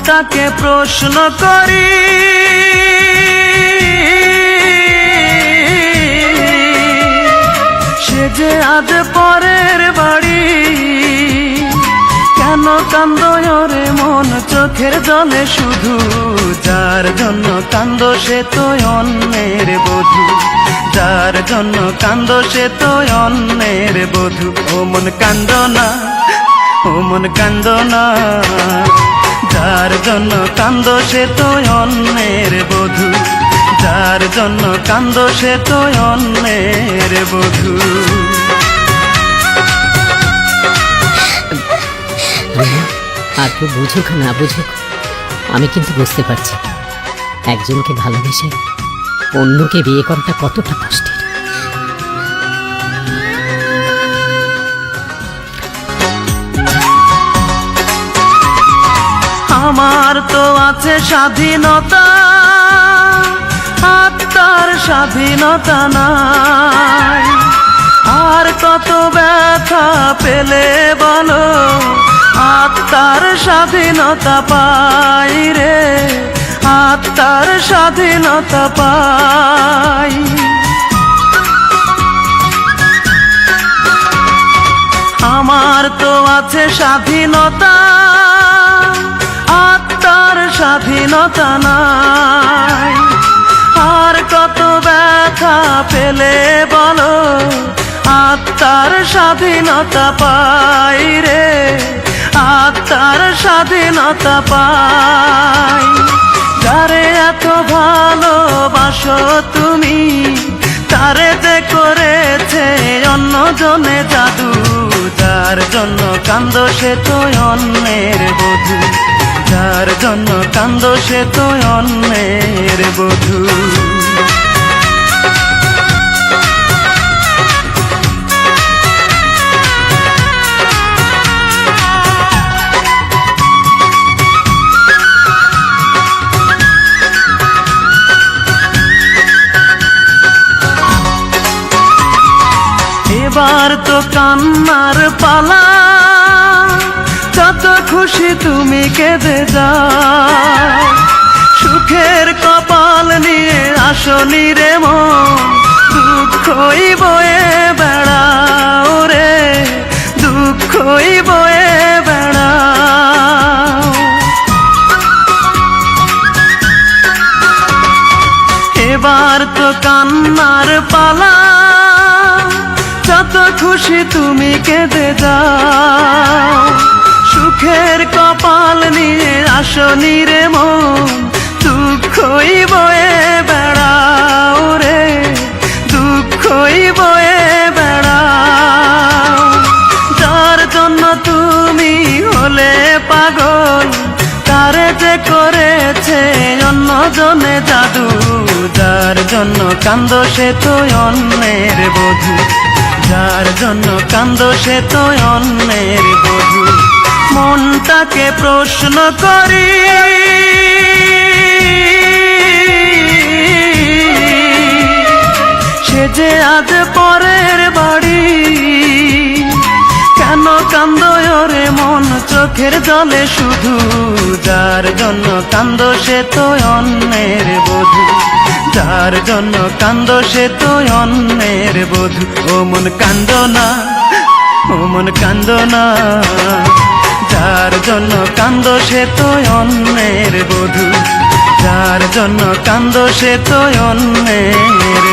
মনটাকে প্রশ্ন করি, সে যে আজ পরের বাড়ি। কেন কান্দো রে মন চোখের জলে শুধু, যার জন্য কান্দো সে তো অন্যের বধূ, যার জন্য কান্দো সে তো অন্যের বধূ। ও মন কান্দো না, ও মন কান্দো না, যার জন্য কান্দো সে তো অন্যের বধূ, যার জন্য কান্দো সে তো অন্যের বধূ। আর কেউ বুঝুক না বুঝুক, আমি কিন্তু বুঝতে পারছি একজনকে ভালোবেসে অন্যকে বিয়ে করাটা কতটা কষ্টের। আমার তো আছে স্বাধীনতা, আত্মার স্বাধীনতা নাই। আর কত ব্যথা পেলে বলো, আত্মার স্বাধীনতা পাই রে, আত্মার স্বাধীনতা পাই। আমার তো আছে স্বাধীনতা, আত্মার স্বাধীনতা নাই। আর কত ব্যথা পেলে বলো, আত্মার স্বাধীনতা পাই রে, আত্মার স্বাধীনতা পাই। যারে এত ভালোবাসো তুমি, তারে যে করেছে অন্যজনে জাদু, যার জন্য কান্দো সে তো অন্যের বধূ, যার জন্য কান্দো সে তো অন্যের বধূ। এবার তো কান্নার পালা, যত খুশি তুমি কেঁদে যাও। সুখের কপাল নিয়ে আসনি রে মন, দুঃখই বয়ে বেড়াও রে, দুঃখই বয়ে বেড়াও। এবার তো কান্নার পালা, যত খুশি তুমি কেঁদে যাও। সুখের কপাল নিয়ে আসনি রে মন, দুঃখই বয়ে বেড়াও রে, দুঃখই বয়ে বেড়াও। যার জন্য তুমি হলে পাগল, তারে যে করেছে অন্যজনে জাদু, যার জন্য কান্দো সে তো অন্যের বধূ, যার জন্য কান্দো সে তো অন্যের বধূ। মনটাকে প্রশ্ন করি, সে যে আজ পরের বাড়ি। কেন কান্দো রে মন চোখের জলে শুধু, যার জন্য কান্দো সে তো অন্যের বধূ, যার জন্য কান্দো সে তো অন্যের বধূ। ও মন কান্দো না, ও মন কান্দো না, যার জন্য কান্দো সে তো অন্যের বধূ, যার জন্য কান্দো সে তো অন্যের